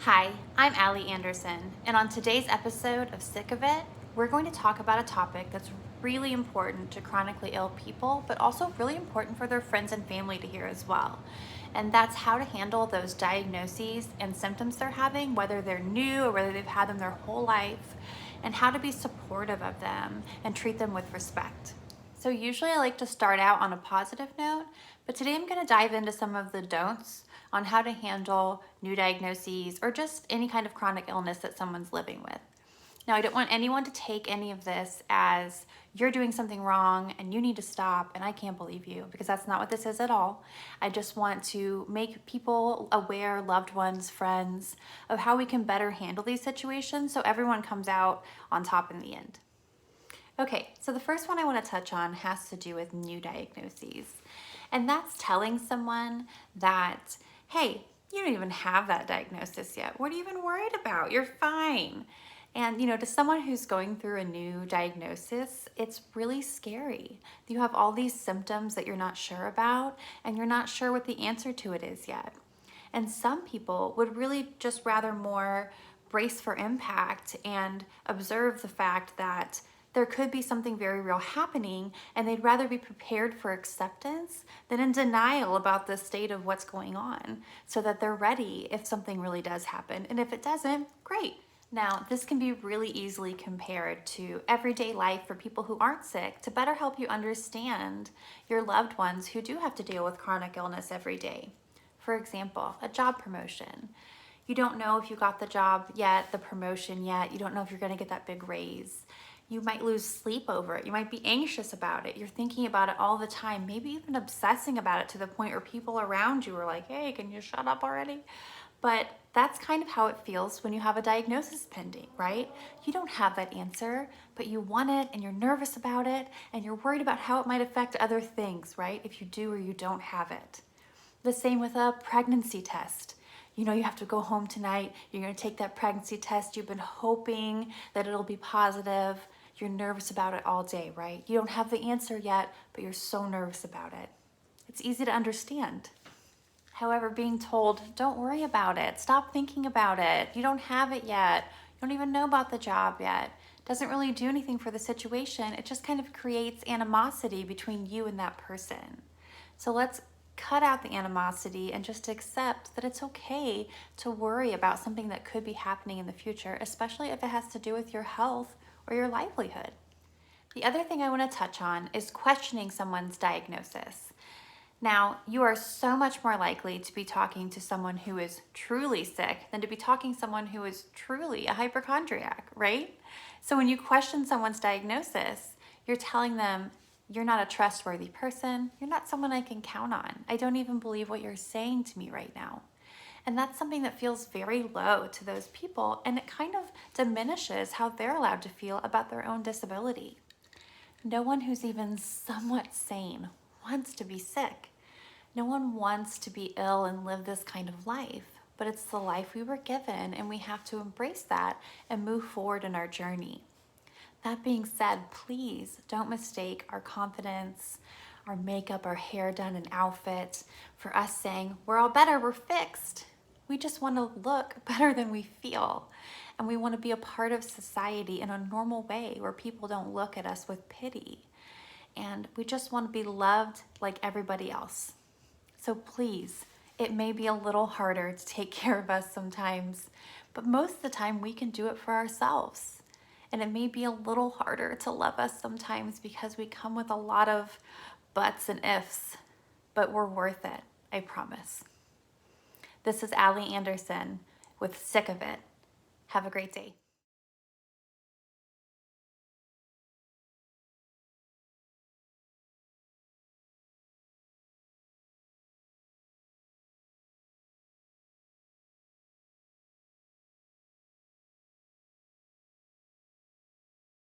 Hi, I'm Allie Anderson, and on today's episode of Sick of It, we're going to talk about a topic that's really important to chronically ill people, but also really important for their friends and family to hear as well. And that's how to handle those diagnoses and symptoms they're having, whether they're new or whether they've had them their whole life, and how to be supportive of them and treat them with respect. So usually I like to start out on a positive note, but today I'm going to dive into some of the don'ts on how to handle new diagnoses or just any kind of chronic illness that someone's living with. Now, I don't want anyone to take any of this as you're doing something wrong and you need to stop and I can't believe you, because that's not what this is at all. I just want to make people aware, loved ones, friends, of how we can better handle these situations so everyone comes out on top in the end. Okay, so the first one I want to touch on has to do with new diagnoses. And that's telling someone that, hey, you don't even have that diagnosis yet. What are you even worried about? You're fine. And, to someone who's going through a new diagnosis, it's really scary. You have all these symptoms that you're not sure about, and you're not sure what the answer to it is yet. And some people would really just rather more brace for impact and observe the fact that there could be something very real happening, and they'd rather be prepared for acceptance than in denial about the state of what's going on, so that they're ready if something really does happen. And if it doesn't, great. Now, this can be really easily compared to everyday life for people who aren't sick to better help you understand your loved ones who do have to deal with chronic illness every day. For example, a job promotion. You don't know if you got the job yet, the promotion yet. You don't know if you're going to get that big raise. You might lose sleep over it. You might be anxious about it. You're thinking about it all the time, maybe even obsessing about it to the point where people around you are like, hey, can you shut up already? But that's kind of how it feels when you have a diagnosis pending, right? You don't have that answer, but you want it and you're nervous about it and you're worried about how it might affect other things, right? If you do or you don't have it. The same with a pregnancy test. You have to go home tonight, you're going to take that pregnancy test, you've been hoping that it'll be positive, you're nervous about it all day, right? You don't have the answer yet, but you're so nervous about it. It's easy to understand. However, being told, don't worry about it, stop thinking about it, you don't have it yet, you don't even know about the job yet, doesn't really do anything for the situation. It just kind of creates animosity between you and that person. So let's cut out the animosity and just accept that it's okay to worry about something that could be happening in the future, especially if it has to do with your health or your livelihood. The other thing I want to touch on is questioning someone's diagnosis. Now, you are so much more likely to be talking to someone who is truly sick than to be talking to someone who is truly a hypochondriac, right? So when you question someone's diagnosis, you're telling them, you're not a trustworthy person. You're not someone I can count on. I don't even believe what you're saying to me right now. And that's something that feels very low to those people, and it kind of diminishes how they're allowed to feel about their own disability. No one who's even somewhat sane wants to be sick. No one wants to be ill and live this kind of life, but it's the life we were given, and we have to embrace that and move forward in our journey. That being said, please don't mistake our confidence, our makeup, our hair done, and outfit for us saying, we're all better, we're fixed. We just want to look better than we feel. And we want to be a part of society in a normal way where people don't look at us with pity. And we just want to be loved like everybody else. So please, it may be a little harder to take care of us sometimes, but most of the time we can do it for ourselves. And it may be a little harder to love us sometimes because we come with a lot of buts and ifs, but we're worth it, I promise. This is Allie Anderson with Sick of It. Have a great day.